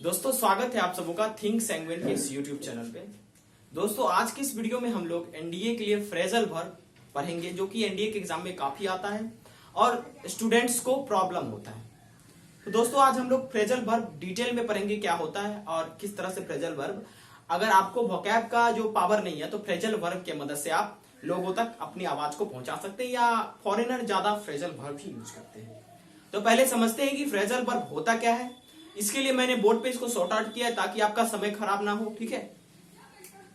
दोस्तों स्वागत है आप सबों का थिंक सैंग्विन के इस यूट्यूब चैनल पे। दोस्तों आज की इस वीडियो में हम लोग एनडीए के लिए फ्रेजल वर्ब पढ़ेंगे, जो कि एनडीए के एग्जाम में काफी आता है और स्टूडेंट्स को प्रॉब्लम होता है। तो दोस्तों आज हम लोग फ्रेजल वर्ब डिटेल में पढ़ेंगे क्या होता है और किस तरह से फ्रेजल वर्ब, अगर आपको वोकैब का जो पावर नहीं है तो फ्रेजल वर्ब की मदद से आप लोगों तक अपनी आवाज को पहुंचा सकते हैं, या फॉरेनर ज्यादा फ्रेजल वर्ब ही यूज करते हैं। तो पहले समझते हैं कि फ्रेजल वर्ब होता क्या है। इसके लिए मैंने बोर्ड पे इसको सॉर्ट आउट किया है ताकि आपका समय खराब ना हो। ठीक है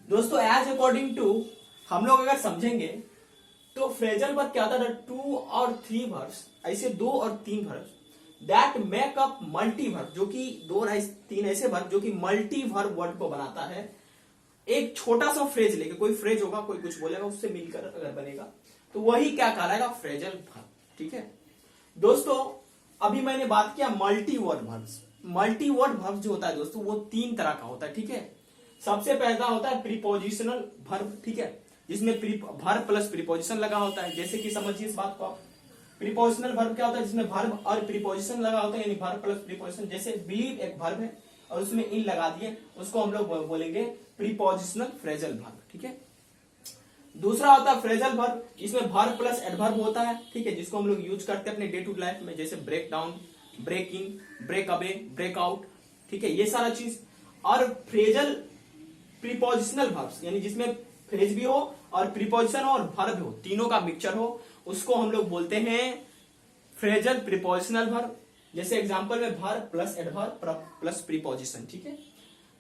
दोस्तों, एज अकॉर्डिंग टू हम लोग अगर समझेंगे तो फ्रेजल वर्ब क्या होता है, 2 और 3 वर्ब्स, ऐसे 2 और 3 verbs that make up multi verb, जो कि 2 और 3 ऐसे वर्ब जो कि मल्टी वर्ब वर्ड को बनाता है। एक छोटा सा फ्रेज लेके, कोई फ्रेज होगा, कोई कुछ बोलेगा, उससे मिलकर अगर बनेगा तो वही क्या कहलाएगा, फ्रेजल वर्ब। ठीक है दोस्तों, अभी मैंने बात किया multi word verbs. Multi word verb जो होता है दोस्तों वो 3 तरह का होता है। ठीक है, सबसे पहला होता है प्रीपोजिशनल वर्ब। ठीक है, जिसमें वर्ब प्लस प्रीपोजिशन लगा होता है। जैसे कि समझिए इस बात को आप, प्रीपोजिशनल वर्ब क्या होता है, जिसमें वर्ब और प्रीपोजिशन लगा होता है, यानी वर्ब प्लस प्रीपोजिशन। जैसे बिलीव एक वर्ब है और उसमें इन लगा दिए, उसको हम लोग बोलेंगे प्रीपोजिशनल फ्रेजल वर्ब। ठीक है, दूसरा होता है फ्रेजल वर्ब, इसमें वर्ब प्लस एडवर्ब होता है। ठीक है, जिसको हम लोग यूज करते हैं अपने डे टू डे लाइफ में, जैसे break down, break in, break away, break out. ठीक है, ये सारा चीज। और फ्रेजल प्रीपोजिशनल वर्ब्स, यानी जिसमें फ्रेज भी हो और प्रीपोजिशन हो और वर्ब हो, तीनों का मिक्सचर हो, उसको हम लोग बोलते हैं फ्रेजल प्रीपोजिशनल वर्ब। जैसे एग्जांपल में verb plus adverb plus preposition. ठीक है,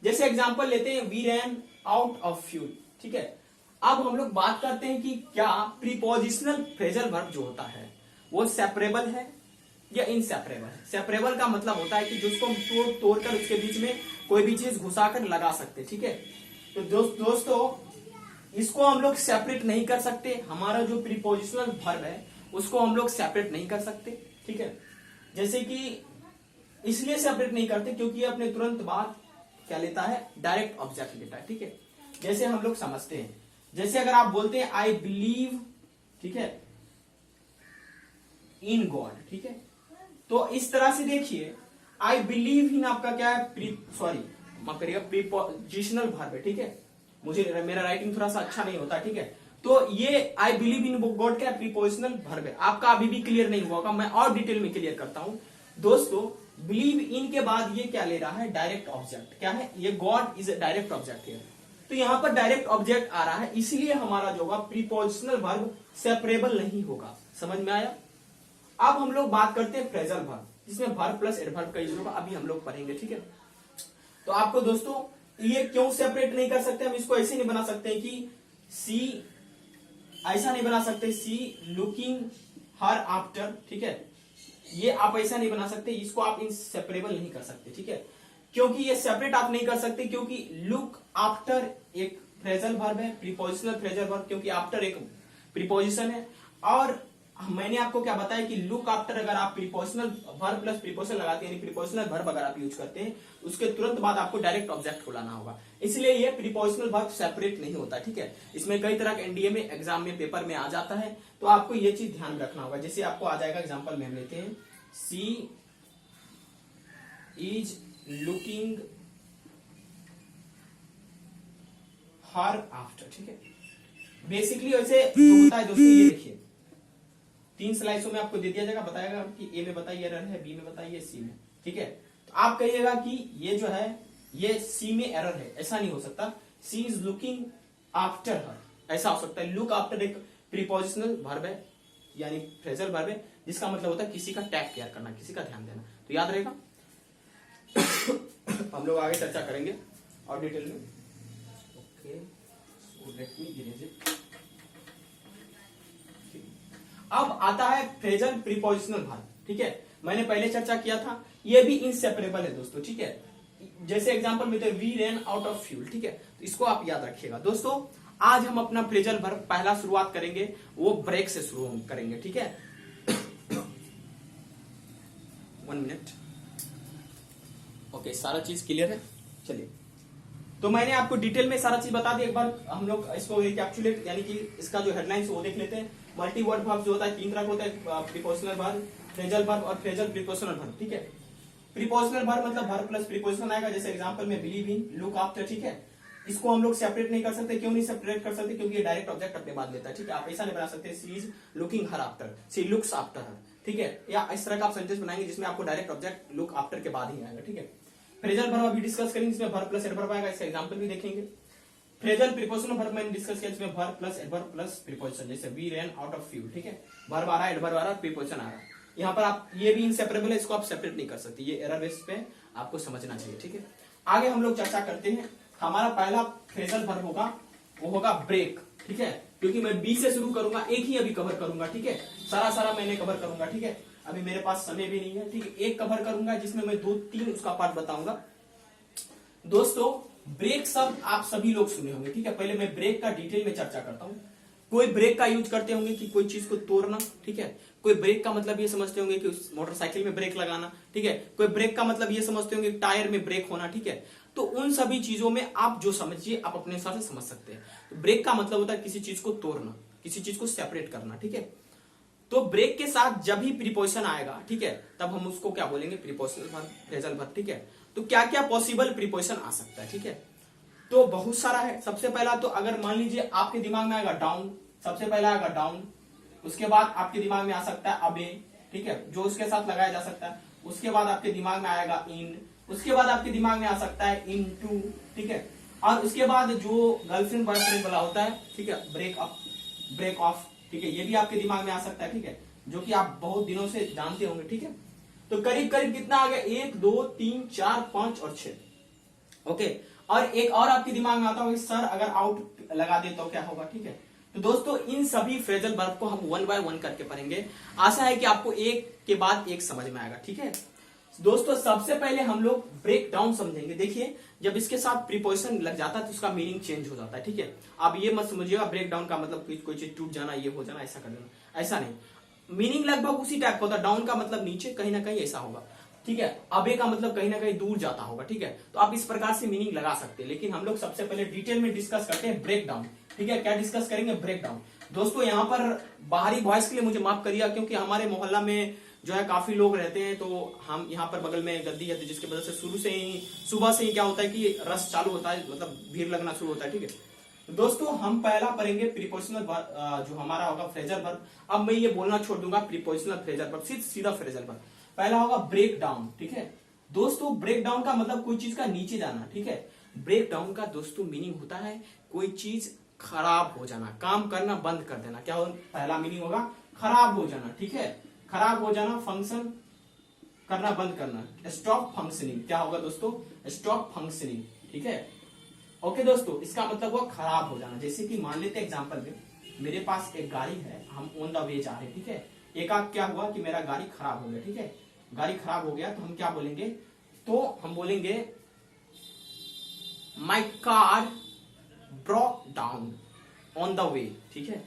जैसे एग्जांपल लेते हैं we ran out of fuel. ठीक है, अब हम लोग बात करते हैं कि क्या प्रीपोजिशनल फ्रेजल वर्ब जो होता है वो सेपरेबल है या इनसेपरेबल है। सेपरेबल का मतलब होता है कि जिसको हम तोड़कर उसके बीच में कोई भी चीज घुसाकर लगा सकते। ठीक है, तो दोस्तों इसको हम लोग सेपरेट नहीं कर सकते। हमारा जो प्रीपोजिशनल वर्ब है उसको हम लोग सेपरेट नहीं कर सकते। ठीक है, जैसे कि इसलिए सेपरेट नहीं करते क्योंकि अपने तुरंत बाद क्या लेता है, डायरेक्ट ऑब्जेक्ट लेता है। ठीक है, जैसे हम लोग समझते हैं, जैसे अगर आप बोलते हैं आई बिलीव, ठीक है, इन गॉड। ठीक है, तो इस तरह से देखिए आई बिलीव इन आपका क्या है, प्रीपोजिशनल वर्ब है। ठीक है, मुझे मेरा राइटिंग थोड़ा सा अच्छा नहीं होता। ठीक है, तो ये आई बिलीव इन गॉड क्या प्रीपोजिशनल वर्ब है। आपका अभी भी क्लियर नहीं हुआ होगा, मैं और डिटेल में क्लियर करता हूं। दोस्तों बिलीव इन के बाद ये क्या ले रहा है, डायरेक्ट ऑब्जेक्ट। क्या है ये, गॉड इज डायरेक्ट ऑब्जेक्ट है। तो यहां पर डायरेक्ट ऑब्जेक्ट आ रहा है, इसलिए हमारा जो होगा प्रीपोजिशनल वर्ब सेपरेबल नहीं होगा। समझ में आया। अब हम लोग बात करते हैं फ्रेजल वर्ब, जिसमें वर्ब प्लस एडवर्ब का यूज होगा, अभी हम लोग पढ़ेंगे। ठीक है, तो आपको दोस्तों ये क्यों सेपरेट नहीं कर सकते, हम इसको ऐसे नहीं बना सकते कि सी, ऐसा नहीं बना सकते सी लुकिंग हर आफ्टर। ठीक है, ये आप ऐसा नहीं बना सकते, इसको आप इनसेपरेबल नहीं कर सकते। ठीक है, क्योंकि ये सेपरेट आप नहीं कर सकते, क्योंकि लुक आफ्टर एक फ्रेजल वर्ब है, प्रीपोजिशनल फ्रेजल वर्ब, क्योंकि आफ्टर एक प्रीपोजिशन है। और मैंने आपको क्या बताया कि लुक आफ्टर अगर आप प्रीपोजिशनल वर्ब प्लस प्रीपोजिशन लगाते हैं, यानी प्रीपोजिशनल वर्ब अगर आप यूज करते हैं, उसके तुरंत बाद आपको डायरेक्ट ऑब्जेक्ट को लाना होगा, इसलिए ये प्रीपोजिशनल वर्ब सेपरेट नहीं होता। ठीक है, इसमें कई तरह के एनडीए में एग्जाम में पेपर में आ जाता है, तो आपको ये चीज ध्यान रखना होगा। जैसे आपको आ जाएगा, एग्जाम्पल में हम लेते हैं, सी इज लुकिंग हर आफ्टर। ठीक है, बेसिकली वैसे जो होता है दोस्तों, ये देखिए 3 स्लाइसों में आपको दे दिया जाएगा, बताएगा कि ए में बताइए एरर है, बी में बताइए, सी में। ठीक है, तो आप कहिएगा कि ये जो है ये सी में एरर है, ऐसा नहीं हो सकता। सी इज लुकिंग आफ्टर हर, ऐसा हो सकता है। लुक आफ्टर एक प्रीपोजिशनल वर्ब है, यानी फ्रेजल वर्ब है, जिसका मतलब होता है किसी का टेक केयर करना, किसी का ध्यान देना। तो याद रहेगा। हम लोग आगे चर्चा करेंगे और डिटेल में। Okay, so let me erase it. अब आता है फ्रेजल प्रीपोजिशनल वर्ब। ठीक है, मैंने पहले चर्चा किया था, ये भी इनसेपरेबल है दोस्तों। ठीक है, जैसे एग्जांपल में तो we ran out of fuel. ठीक है, तो इसको आप याद रखिएगा। दोस्तों आज हम अपना फ्रेजल वर्ब पहला शुरुआत करेंगे, वो ब्रेक से शुरू करेंगे। ठीक है, 1 मिनट। ओके, सारा चीज क्लियर है। चलिए, तो मैंने आपको डिटेल में सारा चीज बता दी। एक बार हम लोग इसको रिकैप्चुलेट, यानी कि इसका जो हेडलाइंस वो देख लेते हैं। मल्टी वर्ड वर्ब जो होता है 3 तरह का होता है, प्रीपोजिशनल वर्ब, फ्रेजल वर्ब और फ्रेजल प्रीपोजिशनल वर्ब। ठीक है, प्रीपोजिशनल वर्ब मतलब वर्ब प्लस प्रीपोजिशन आएगा, जैसे एग्जांपल में बिलीव इन, लुक आफ्टर, ठीक है। इसको हम लोग सेपरेट नहीं कर सकते, क्यों नहीं सेपरेट कर सकते, क्योंकि ये डायरेक्ट ऑब्जेक्ट अपने बाद लेता है, ठीक है। आप ऐसा नहीं बना सकते she is looking her after, she looks after her, ठीक है। या इस तरह का आप सेंटेंस बनाएंगे जिसमें आपको डायरेक्ट ऑब्जेक्ट लुक आफ्टर के बाद ही आएगा, ठीक है। फ्रेजल वर्ब अभी डिस्कस करेंगे, जिसमें वर्ब प्लस एडवर्ब आएगा, इसका एग्जांपल भी देखेंगे। फ्रेजल प्रीपोजिशनल वर्ब मैंने डिस्कस किया, जिसमें verb plus adverb plus preposition, जैसे we ran out of fuel, ठीक है। वर्ब आ रहा है, एडवर्ब आ रहा है, प्रीपोजिशन आ रहा है। यहाँ पर आप ये भी इनसेपरेबल है, इसको आप सेपरेट नहीं कर सकते, ये एरर बेस पे आपको समझना चाहिए, ठीक है। आगे हम लोग चर्चा करते हैं। हमारा पहला फ्रेजल वर्ब होगा, वो होगा ब्रेक, ठीक है। क्योंकि मैं बी से शुरू करूंगा, एक ही अभी कवर करूंगा, ठीक है। सारा मैंने कवर करूंगा, ठीक है। अभी मेरे पास समय भी नहीं है, ठीक है। एक कवर करूंगा जिसमें मैं 2-3 उसका पार्ट बताऊंगा। दोस्तों ब्रेक शब्द आप सभी लोग सुने होंगे, ठीक है। पहले मैं ब्रेक का डिटेल में चर्चा करता हूं। कोई ब्रेक का यूज करते होंगे कि कोई चीज को तोड़ना, ठीक है। कोई ब्रेक का मतलब ये समझते होंगे कि उस मोटरसाइकिल में ब्रेक लगाना, ठीक है। कोई ब्रेक का मतलब ये समझते होंगे टायर में ब्रेक होना, ठीक है। तो उन सभी चीजों में आप जो समझिए आप अपने हिसाब से समझ सकते हैं। तो ब्रेक का मतलब होता है किसी चीज को तोड़ना, किसी चीज को सेपरेट करना, ठीक है। तो ब्रेक के साथ जब भी प्रीपोजिशन आएगा, ठीक है, तब हम उसको क्या बोलेंगे, प्रीपोजिशनल वर्ब, फ्रेजल वर्ब, ठीक है। तो क्या क्या पॉसिबल प्रीपोजिशन आ सकता है, ठीक है। तो बहुत सारा है। सबसे पहला तो अगर मान लीजिए आपके दिमाग में आएगा डाउन, सबसे पहला आएगा डाउन। उसके बाद आपके दिमाग में आ सकता है अबे, ठीक है, जो उसके साथ लगाया जा सकता है। उसके बाद आपके दिमाग में आएगा इन, उसके बाद आपके दिमाग में आ सकता है इनटू, ठीक है। और उसके बाद जो गर्लफ्रेंड बॉयफ्रेंड वाला होता है, ठीक है, ब्रेक अप, ब्रेक ऑफ, ठीक है, ये भी आपके दिमाग में आ सकता है, ठीक है, जो कि आप बहुत दिनों से जानते होंगे, ठीक है। तो करीब करीब कितना आ गया, 1 2 3 4 5 और 6, ओके। और एक और आपके दिमाग में आता होगा सर अगर आउट लगा दे तो क्या होगा, ठीक है। तो दोस्तों इन सभी फ्रेजल वर्ब को हम 1 बाय 1 करके पढ़ेंगे। आशा है कि आपको एक के बाद एक समझ में आएगा, ठीक है। दोस्तों सबसे पहले हम लोग ब्रेक डाउन समझेंगे। देखिए जब इसके साथ प्रीपोजिशन लग जाता है तो उसका मीनिंग चेंज हो जाता है, ठीक है। आप ये मत समझिएगा ब्रेक डाउन का मतलब कोई चीज टूट जाना, ये हो जाना, ऐसा कर देना, ऐसा नहीं। मीनिंग लगभग उसी टाइप का होता है। डाउन का मतलब नीचे, कहीं ना कहीं ऐसा होगा, ठीक है। अबे का मतलब कहीं ना कहीं दूर जाता होगा, ठीक है। तो आप इस प्रकार से मीनिंग लगा सकते हैं। लेकिन हम लोग सबसे पहले डिटेल में डिस्कस करते हैं ब्रेक डाउन, ठीक है। क्या डिस्कस करेंगे, ब्रेक डाउन। दोस्तों यहाँ पर बाहरी वॉइस के लिए मुझे माफ करिएगा, क्योंकि हमारे मोहल्ला में जो है काफी लोग रहते हैं। तो हम यहाँ पर बगल में गद्दी है, जिसकी वजह से शुरू से ही सुबह से ही क्या होता है कि रस चालू होता है, मतलब भीड़ लगना शुरू होता है, ठीक है। दोस्तों हम पहला पढ़ेंगे प्रीपोजिशनल जो हमारा होगा फ्रेजल वर्ब। अब मैं ये बोलना छोड़ दूंगा प्रीपोजिशनल फ्रेजल वर्ब, सीधा फ्रेजल वर्ब। पहला होगा ब्रेक डाउन, ठीक है। दोस्तों ब्रेक डाउन का मतलब कोई चीज का नीचे जाना, ठीक है। ब्रेक डाउन का दोस्तों मीनिंग होता है कोई चीज खराब हो जाना, काम करना बंद कर देना। क्या हो, पहला मीनिंग होगा खराब हो जाना, ठीक है। खराब हो जाना, फंक्शन करना बंद करना, स्टॉप फंक्शनिंग। क्या होगा दोस्तों, स्टॉप फंक्शनिंग, ठीक है। ओके दोस्तों इसका मतलब हुआ खराब हो जाना। जैसे कि मान लेते एग्जांपल में मेरे पास एक गाड़ी है, हम ऑन द वे जा रहे हैं, ठीक है। एक आध क्या हुआ कि मेरा गाड़ी खराब हो गया, ठीक है। गाड़ी खराब हो गया तो हम क्या बोलेंगे, तो हम बोलेंगे my car broke down on the way, ठीक है।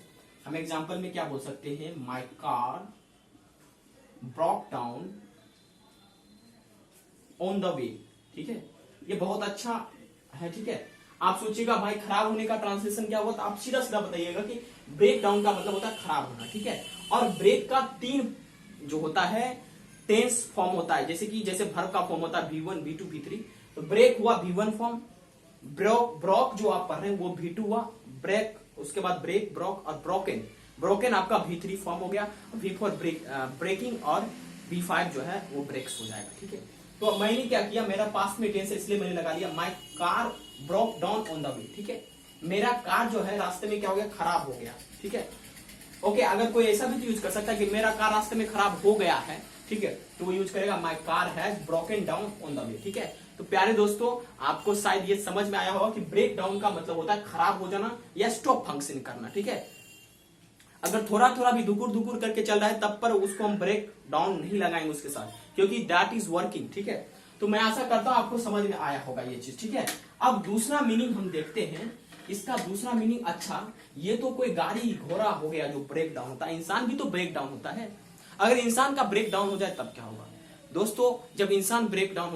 हम एग्जांपल में क्या बोल सकते हैं, my car broke down on the way, ठीक है। ये बहुत अच्छा है, ठीक है। आप सोचिएगा भाई खराब होने का ट्रांसलेशन क्या होगा, तो आप सीधा सीधा बताइएगा कि ब्रेक डाउन का मतलब होता है खराब होना, ठीक है। और ब्रेक का 3 जो होता है टेंस फॉर्म होता है, जैसे वर्ब का फॉर्म होता है V1 V2 V3। तो ब्रेक हुआ V1 फॉर्म, ब्रोक जो आप पढ़ रहे हैं वो V2 हुआ, ब्रेक उसके बाद ब्रेक, ब्रोक और ब्रोकन आपका V3 फॉर्म हो गया। V4 ब्रेकिंग और V5 जो है वो ब्रेक्स हो जाएगा, ठीक है। तो मैंने क्या किया, मेरा पास्ट में टेंस है इसलिए मैंने लगा लिया my car broke down on the way, ठीक है। मेरा कार जो है रास्ते में क्या हो गया, खराब हो गया, ठीक है। ओके अगर कोई ऐसा भी यूज कर सकता है कि मेरा कार रास्ते में खराब हो गया है, ठीक है, तो वो यूज करेगा my car has broken down on the way, ठीक है। तो प्यारे दोस्तों आपको शायद ये समझ में आया होगा कि ब्रेक डाउन का मतलब होता है खराब हो जाना या स्टॉप फंक्शन करना, ठीक है। अगर थोड़ा थोड़ा भी दुकुर दुकुर करके चल रहा है तब पर उसको हम ब्रेक डाउन नहीं लगाएंगे उसके साथ, क्योंकि दैट इज वर्किंग, ठीक है। तो मैं आशा करता हूं आपको समझ में आया होगा ये चीज, ठीक है। अब दूसरा मीनिंग हम देखते हैं। इसका दूसरा मीनिंग, अच्छा ये तो कोई गाड़ी घोड़ा हो गया जो ब्रेक डाउन होता है, इंसान भी तो ब्रेक डाउन होता है। अगर इंसान का ब्रेक डाउन हो जाए तब क्या होगा दोस्तों, जब इंसान ब्रेक डाउन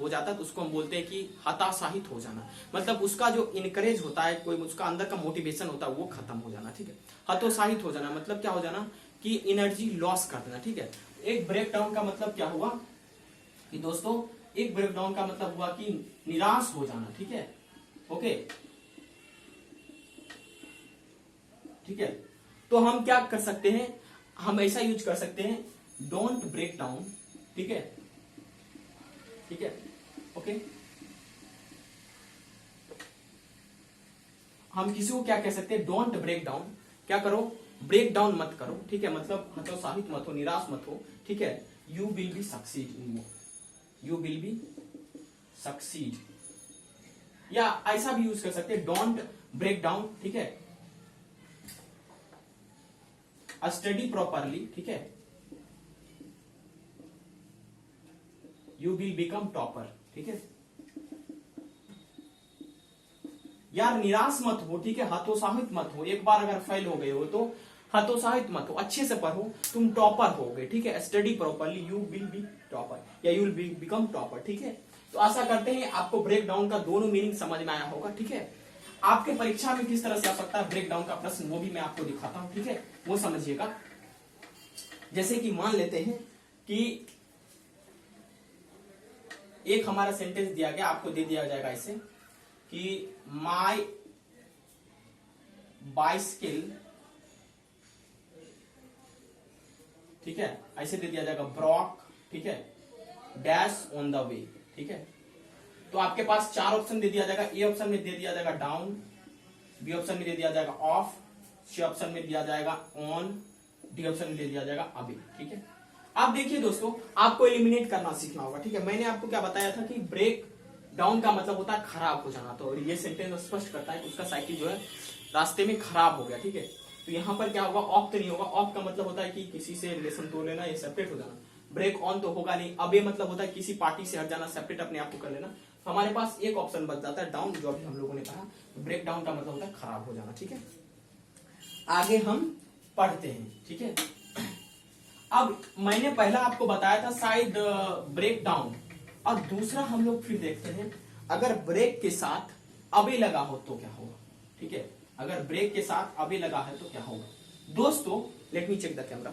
हो जाता है तो उसको हम बोलते हैं कि हताशाहित हो जाना। मतलब उसका जो इनकरेज होता है, कोई उसका अंदर का मोटिवेशन होता है वो खत्म हो जाना, ठीक है। हतोत्साहित हो जाना मतलब क्या हो जाना कि एनर्जी लॉस कर देना, ठीक है। एक ब्रेक डाउन का मतलब क्या हुआ, कि दोस्तों एक ब्रेक डाउन का मतलब हुआ कि निराश हो जाना, ठीक है, ओके, ठीक है। तो हम क्या कर सकते हैं, हम ऐसा यूज कर सकते हैं, डोंट ब्रेक डाउन, ठीक है, ठीक है, ओके। हम किसी को क्या कह सकते हैं, डोंट ब्रेक डाउन, क्या करो, ब्रेक डाउन मत करो, ठीक है, मतलब हतोत्साहित मत हो, निराश मत हो, ठीक है। You will be succeed in, you will be succeed, या ऐसा भी यूज कर सकते हैं, डोंट ब्रेक डाउन, ठीक है, स्टडी प्रॉपरली, ठीक है, यू विल बिकम टॉपर, ठीक है। यार निराश मत हो, ठीक है, हतोत्साहित मत हो, एक बार अगर फेल हो गए हो तो हतोत्साहित मत हो, अच्छे से पढ़ो, तुम टॉपर हो गए, ठीक है, study properly, you will be topper या यू विल बिकम टॉपर, ठीक है। तो आशा करते हैं आपको ब्रेक डाउन का दोनों मीनिंग समझ में आया होगा, ठीक है। आपके परीक्षा में किस तरह से आ सकता है ब्रेक डाउन का प्रश्न, वो भी मैं आपको दिखाता हूं, ठीक है, वो समझिएगा। जैसे कि मान लेते हैं कि एक हमारा सेंटेंस दिया गया, आपको दे दिया जाएगा ऐसे कि माई बाइसिकल, ठीक है, ऐसे दे दिया जाएगा, ब्रॉक, ठीक है, डैश ऑन द वे, ठीक है। तो आपके पास चार ऑप्शन दे दिया जाएगा, ए ऑप्शन में दे दिया जाएगा डाउन, बी ऑप्शन में दे दिया जाएगा ऑफ, सी ऑप्शन में दिया जाएगा ऑन, डी ऑप्शन में दे दिया जाएगा अबे, ठीक है। आप देखिए दोस्तों, आपको एलिमिनेट करना सीखना होगा, ठीक है। मैंने आपको क्या बताया था कि ब्रेक डाउन का मतलब होता है खराब हो जाना, तो ये सेंटेंस स्पष्ट करता है कि उसका साइकिल जो है रास्ते में खराब हो गया, ठीक है। तो यहाँ पर क्या होगा, ऑफ तो नहीं होगा, ऑफ का मतलब होता है कि किसी से रिलेशन तोड़ लेना या सेपरेट हो जाना, ब्रेक ऑन तो होगा नहीं, अबे मतलब होता है किसी पार्टी से हट जाना, सेपरेट अपने आप को कर लेना। तो हमारे पास एक ऑप्शन बच जाता है डाउन, जो अभी हम लोगों ने कहा, ब्रेक डाउन का मतलब होता है खराब हो जाना, ठीक है। आगे हम पढ़ते हैं, ठीक है। अब मैंने पहला आपको बताया था शायद ब्रेक डाउन, और दूसरा हम लोग फिर देखते हैं, अगर ब्रेक के साथ अबे लगा हो तो क्या होगा, ठीक है। अगर ब्रेक के साथ अबे लगा है तो क्या होगा दोस्तों, let me check the camera,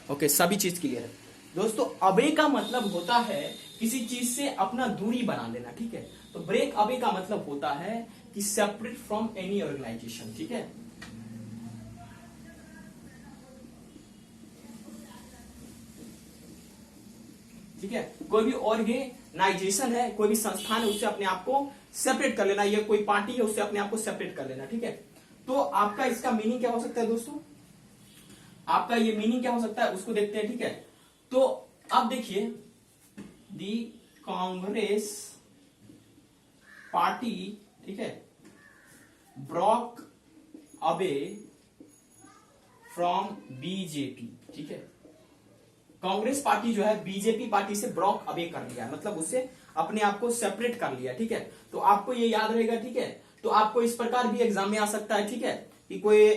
okay, सभी चीज क्लियर है दोस्तों। अबे का मतलब होता है किसी चीज से अपना दूरी बना लेना, ठीक है। तो ब्रेक अबे का मतलब होता है कि सेपरेट फ्रॉम एनी ऑर्गेनाइजेशन, ठीक है। ठीक है, कोई भी ऑर्गेनाइजेशन है, कोई भी संस्थान है, उससे अपने आप को सेपरेट कर लेना, या कोई पार्टी है उससे अपने आप को सेपरेट कर लेना, ठीक है। तो आपका इसका मीनिंग क्या हो सकता है दोस्तों, आपका ये मीनिंग क्या हो सकता है उसको देखते हैं, ठीक है। तो अब देखिए, दी कांग्रेस पार्टी, ठीक है, ब्रॉक अवे फ्रॉम बीजेपी, ठीक है। कांग्रेस पार्टी जो है बीजेपी पार्टी से ब्रॉक अवे कर लिया, मतलब उससे अपने आप को सेपरेट कर लिया, ठीक है। तो आपको ये याद रहेगा, ठीक है। तो आपको इस प्रकार भी एग्जाम में आ सकता है, ठीक है, कि कोई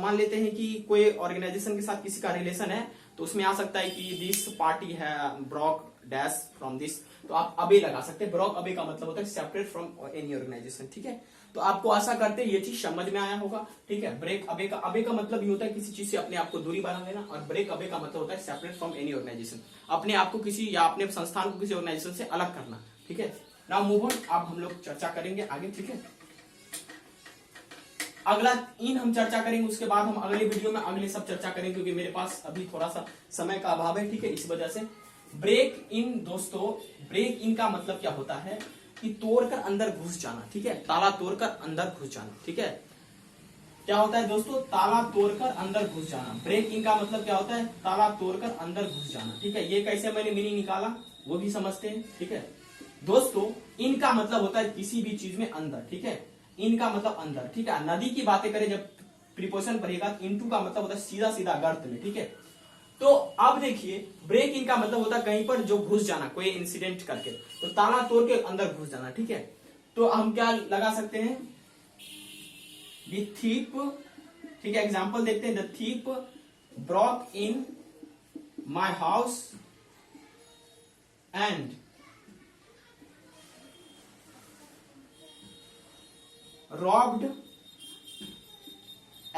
मान लेते हैं कि कोई ऑर्गेनाइजेशन के साथ किसी का रिलेशन है, तो उसमें आ सकता है कि दिस पार्टी है ब्रॉक डैश फ्रॉम दिस, तो आप अबे लगा सकते हैं। ब्रॉक अबे का मतलब होता है सेपरेट फ्रॉम एनी ऑर्गेनाइजेशन, ठीक है। तो आपको आशा करते हैं ये चीज समझ में आया होगा, ठीक है। ब्रेक अबे का मतलब ये होता है किसी चीज से अपने आप को दूरी बना लेना, और ब्रेक अबे का मतलब होता है सेपरेट फ्रॉम एनी ऑर्गेनाइजेशन, अपने आप को किसी या अपने संस्थान को किसी ऑर्गेनाइजेशन से अलग करना, ठीक है। नाउ मूव ऑन, अब हम लोग चर्चा करेंगे आगे, ठीक है। अगला इन हम चर्चा करेंगे, उसके बाद हम अगले वीडियो में अगले सब चर्चा करेंगे, क्योंकि मेरे पास अभी थोड़ा सा समय का अभाव है, ठीक है, इस वजह से। ब्रेक इन दोस्तों, ब्रेक इन का मतलब क्या होता है कि तोड़कर अंदर घुस जाना, ठीक है, ताला तोड़कर अंदर घुस जाना, ठीक है। क्या होता है दोस्तों, ताला तोड़कर अंदर घुस जाना। ब्रेक इन का मतलब क्या होता है, ताला तोड़कर अंदर घुस जाना, ठीक है। ये कैसे मैंने मीनिंग निकाला वो भी समझते हैं, ठीक है दोस्तों। इनका मतलब होता है किसी भी चीज में अंदर, ठीक है, इनका मतलब अंदर, ठीक है। नदी की बातें करें जब प्रीपोजिशन पढ़ेगा, इनटू का मतलब होता है सीधा सीधा गर्त में, ठीक है। तो अब देखिए, ब्रेक इन का मतलब होता है कहीं पर जो घुस जाना, कोई इंसिडेंट करके, तो ताला तोड़ के अंदर घुस जाना, ठीक है। तो हम क्या लगा सकते हैं, द थीप, ठीक है, एग्जांपल देखते हैं, the thief Brock in my house and robbed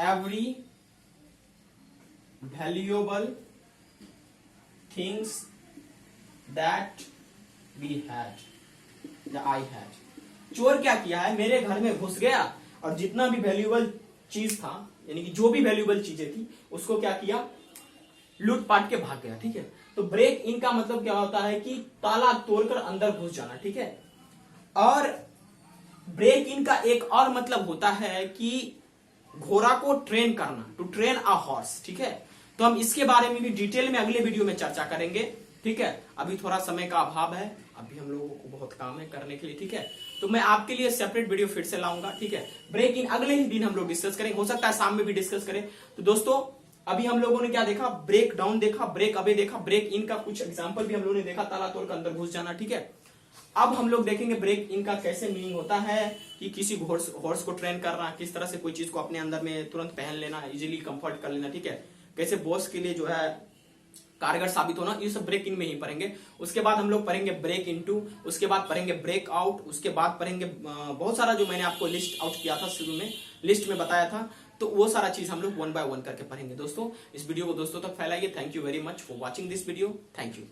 every valuable things that we had, या I had। चोर क्या किया है, मेरे घर में घुस गया और जितना भी वैल्यूएबल चीज था, यानी कि जो भी वैल्यूएबल चीजें थी, उसको क्या किया, लूटपाट के भाग गया। ठीक है, तो ब्रेक इन का मतलब क्या होता है कि ताला तोड़कर अंदर घुस जाना। ठीक है, और ब्रेक इन का एक और मतलब होता है कि घोड़ा को ट्रेन करना, टू ट्रेन अ हॉर्स। ठीक है, तो हम इसके बारे में भी डिटेल में अगले वीडियो में चर्चा करेंगे। ठीक है, अभी थोड़ा समय का अभाव है, अभी हम लोगों को बहुत काम है करने के लिए। ठीक है, तो मैं आपके लिए सेपरेट वीडियो फिर से लाऊंगा। ठीक है, ब्रेक इन अगले ही दिन हम लोग डिस्कस करेंगे, हो सकता है शाम में भी डिस्कस करें। तो दोस्तों अभी हम लोगों ने क्या देखा, ब्रेक डाउन देखा, ब्रेक अवे देखा, ब्रेक इन का कुछ एग्जांपल भी हम लोगों ने देखा, ताला तोड़ कर अंदर घुस जाना। ठीक है, अब हम लोग देखेंगे ब्रेक इन का कैसे मीनिंग होता है कि किसी हॉर्स को ट्रेन करना, किस तरह से कोई चीज को अपने अंदर में तुरंत पहन लेना, इजीली कंफर्ट कर लेना। ठीक है, कैसे बॉस के लिए जो है कारगर साबित होना, ये सब ब्रेक इन में ही पढ़ेंगे। उसके बाद हम लोग पढ़ेंगे ब्रेक इनटू, उसके बाद पढ़ेंगे ब्रेक आउट, उसके बाद पढ़ेंगे बहुत सारा जो मैंने आपको लिस्ट आउट किया था शुरू में, लिस्ट में बताया था, तो वो सारा चीज हम लोग 1 by 1 करके पढ़ेंगे। दोस्तों इस वीडियो को दोस्तों तक फैलाइए। Thank you very much for watching this video. Thank you.